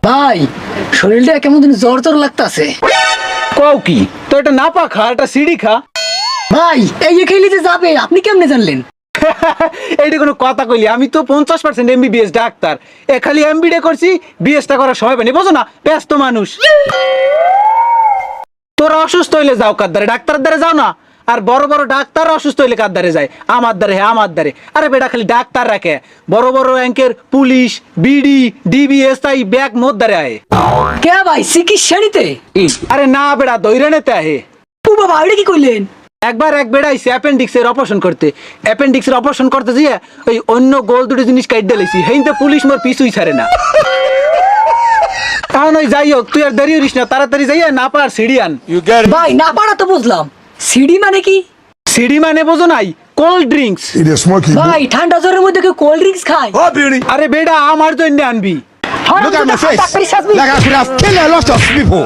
ভাই শরীরটা কেমন যেন জ্বর জ্বর লাগতাছে। কও কি তো এটা না পা খা, এটা সিঁড়ি খা। ভাই এই যে খেলে যে যাবে আপনি কেমনে জানলেন? এইটা কোনো কথা কইলি? আমি তো 50% MBBS ডাক্তার, এ খালি MBD করছি, বিএসটা করার সময় পাইনি, বোঝো না, ব্যস্ত মানুষ। তোরা অসুস্থ হইলে যাও কার দ্বারে, ডাক্তারের দ্বারে যাও না। আর বড় বড় ডাক্তার অসুস্থ হইলে কার দ্বারে যায়? আমার দ্বারে। হ্যাঁ আমার দ্বারে। আরে বেটা খালি ডাক্তার রাখে, বড় বড় র্যাঙ্কের পুলিশ, বিডি, ডিবি, এসআই ব্যাগ মোর দ্বারে আয়ে। কে ভাই চিকিৎসা নিতে? আরে না বেটা, দৈরে নেতে আহে। ও বাবা এটা কি কইলেন? একবার এক বেড়া আইছে অ্যাপেন্ডিক্সের অপারেশন করতে। অ্যাপেন্ডিক্সের অপারেশন করতে গিয়ে ওই অন্য গোল দুটো জিনিস কাইট দিয়েছি, হেইতে পুলিশ মোর পিছুই ছাড়ে না। কারণ ওই যাই হোক, তুই আর দেরি হইস না, তাড়াতাড়ি যাইয়া না পার সিঁড়ি আন। ভাই না পারা তো বুঝলাম, সিডি মানে কি? সিঁড়ি মানে বোঝো নাই? Cold drinks. It is smoky. ভাই ঠান্ডা জ্বরের মধ্যে কেউ কোল্ড ড্রিঙ্কস খায়? Oh, beauty. আরে বেটা আমার জন্য আনবি। Look at my face. Like I could have killed a lot of people.